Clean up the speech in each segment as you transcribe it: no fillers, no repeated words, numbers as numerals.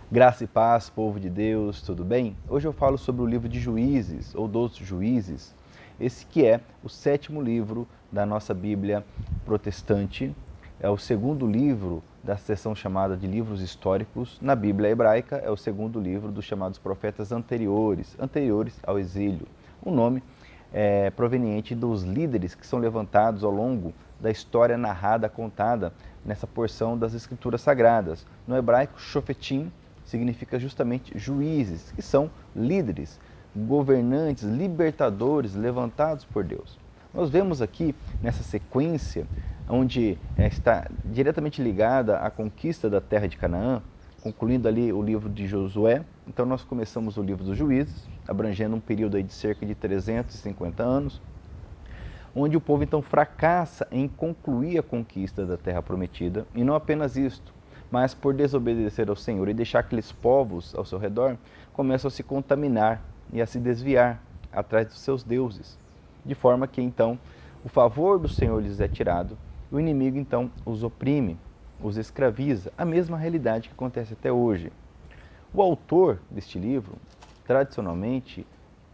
Graça e paz, povo de Deus, tudo bem? Hoje eu falo sobre o livro de Juízes, ou dos Juízes, esse que é o 7º livro da nossa Bíblia protestante, é o 2º livro da seção chamada de livros históricos. Na Bíblia hebraica é o 2º livro dos chamados profetas anteriores ao exílio. O nome é proveniente dos líderes que são levantados ao longo da história narrada, contada nessa porção das Escrituras Sagradas. No hebraico, shofetim significa justamente juízes, que são líderes, governantes, libertadores levantados por Deus. Nós vemos aqui nessa sequência, onde está diretamente ligada à conquista da terra de Canaã, concluindo ali o livro de Josué. Então nós começamos o livro dos Juízes, abrangendo um período aí de cerca de 350 anos, onde o povo então fracassa em concluir a conquista da terra prometida, e não apenas isto, mas por desobedecer ao Senhor e deixar aqueles povos ao seu redor, começam a se contaminar e a se desviar atrás dos seus deuses, de forma que então o favor do Senhor lhes é tirado, o inimigo então os oprime, os escraviza, a mesma realidade que acontece até hoje. O autor deste livro, tradicionalmente,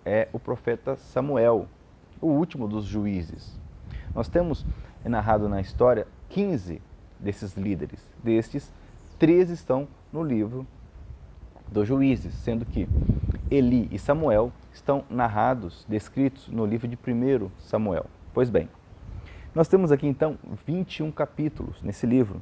é o profeta Samuel, o último dos juízes. Nós temos narrado na história 15 desses líderes. Destes, 13 estão no livro dos Juízes, sendo que Eli e Samuel estão narrados, descritos no livro de 1 Samuel. Pois bem, nós temos aqui então 21 capítulos nesse livro,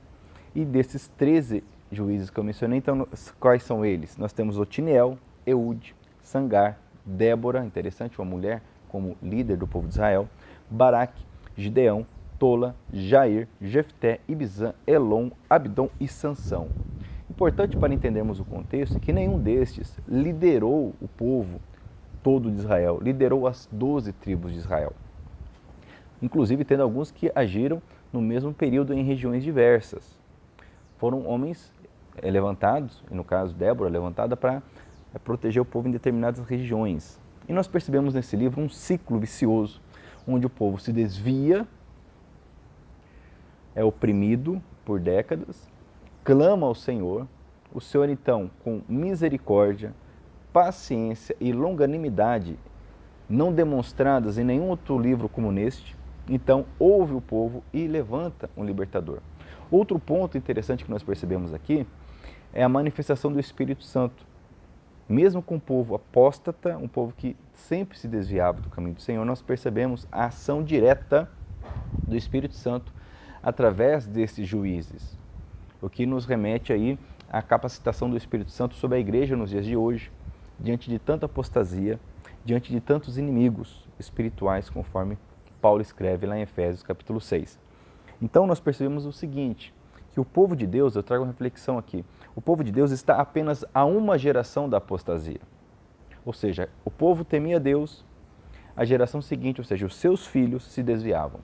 e desses 13 juízes que eu mencionei, então quais são eles? Nós temos Otiniel, Eude, Sangar, Débora, interessante, uma mulher como líder do povo de Israel, Baraque, Gideão, Tola, Jair, Jefté, Ibizã, Elon, Abdom e Sansão. Importante para entendermos o contexto é que nenhum destes liderou o povo todo de Israel, liderou as 12 tribos de Israel. Inclusive tendo alguns que agiram no mesmo período em regiões diversas. Foram homens levantados, e no caso Débora, levantada para proteger o povo em determinadas regiões. E nós percebemos nesse livro um ciclo vicioso, onde o povo se desvia, é oprimido por décadas, clama ao Senhor, o Senhor então, com misericórdia, paciência e longanimidade, não demonstradas em nenhum outro livro como neste, então ouve o povo e levanta um libertador. Outro ponto interessante que nós percebemos aqui é a manifestação do Espírito Santo. Mesmo com um povo apóstata, um povo que sempre se desviava do caminho do Senhor, nós percebemos a ação direta do Espírito Santo através desses juízes, o que nos remete aí à capacitação do Espírito Santo sobre a igreja nos dias de hoje, diante de tanta apostasia, diante de tantos inimigos espirituais, conforme Paulo escreve lá em Efésios capítulo 6. Então nós percebemos o seguinte, que o povo de Deus, eu trago uma reflexão aqui, o povo de Deus está apenas a uma geração da apostasia. Ou seja, o povo temia Deus, a geração seguinte, ou seja, os seus filhos se desviavam.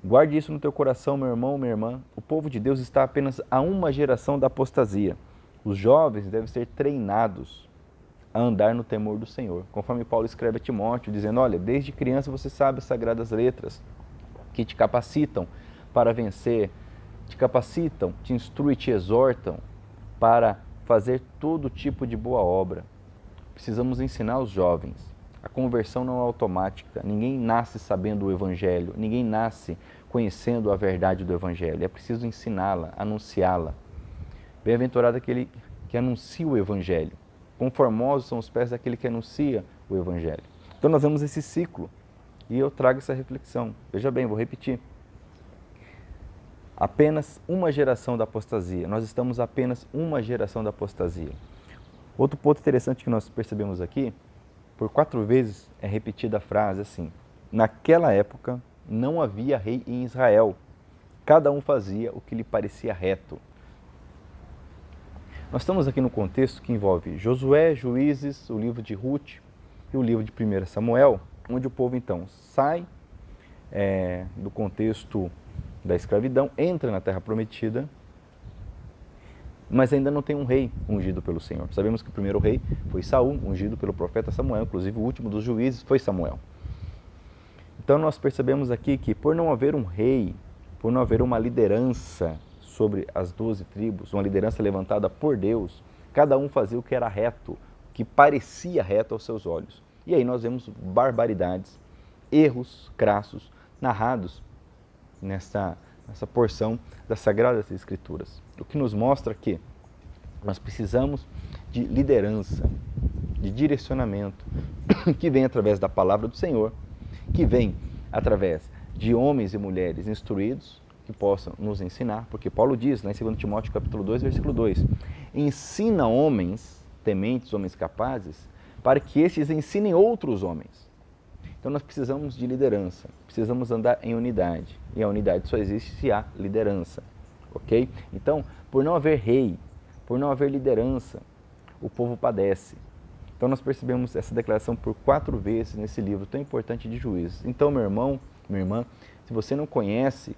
Guarde isso no teu coração, meu irmão, minha irmã. O povo de Deus está apenas a uma geração da apostasia. Os jovens devem ser treinados a andar no temor do Senhor. Conforme Paulo escreve a Timóteo, dizendo, olha, desde criança você sabe as sagradas letras que te capacitam para vencer, te capacitam, te instruem, te exortam para fazer todo tipo de boa obra. Precisamos ensinar os jovens. A conversão não é automática, ninguém nasce sabendo o Evangelho, ninguém nasce conhecendo a verdade do Evangelho, é preciso ensiná-la, anunciá-la. Bem-aventurado aquele que anuncia o Evangelho, conformosos são os pés daquele que anuncia o Evangelho. Então nós vemos esse ciclo, e eu trago essa reflexão. Veja bem, vou repetir. Apenas uma geração da apostasia, nós estamos apenas uma geração da apostasia. Outro ponto interessante que nós percebemos aqui, por 4 vezes é repetida a frase assim, naquela época não havia rei em Israel, cada um fazia o que lhe parecia reto. Nós estamos aqui no contexto que envolve Josué, Juízes, o livro de Ruth e o livro de 1 Samuel, onde o povo então sai do contexto da escravidão, entra na terra prometida, mas ainda não tem um rei ungido pelo Senhor. Sabemos que o primeiro rei foi Saul, ungido pelo profeta Samuel, inclusive o último dos juízes foi Samuel. Então nós percebemos aqui que por não haver um rei, por não haver uma liderança sobre as 12 tribos, uma liderança levantada por Deus, Cada um fazia o que era reto, o que parecia reto aos seus olhos. E aí nós vemos barbaridades, erros crassos, narrados nessa porção das Sagradas Escrituras. O que nos mostra que nós precisamos de liderança, de direcionamento, que vem através da palavra do Senhor, que vem através de homens e mulheres instruídos, que possam nos ensinar, porque Paulo diz, lá em 2 Timóteo capítulo 2, versículo 2, ensina homens tementes, homens capazes, para que estes ensinem outros homens. Então nós precisamos de liderança, precisamos andar em unidade, e a unidade só existe se há liderança, ok? Então, por não haver rei, por não haver liderança, o povo padece. Então nós percebemos essa declaração por 4 vezes nesse livro tão importante de Juízes. Então, meu irmão, minha irmã, se você não conhece,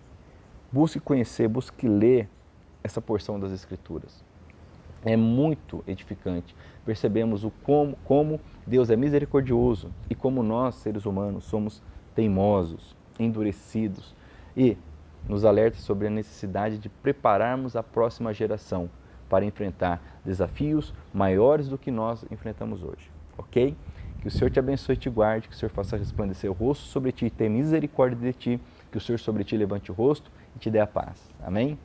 busque conhecer, busque ler essa porção das Escrituras. É muito edificante. Percebemos como Deus é misericordioso e como nós, seres humanos, somos teimosos, endurecidos, e nos alerta sobre a necessidade de prepararmos a próxima geração para enfrentar desafios maiores do que nós enfrentamos hoje, ok? Que o Senhor te abençoe e te guarde, que o Senhor faça resplandecer o rosto sobre ti e tenha misericórdia de ti, que o Senhor sobre ti levante o rosto e te dê a paz. Amém?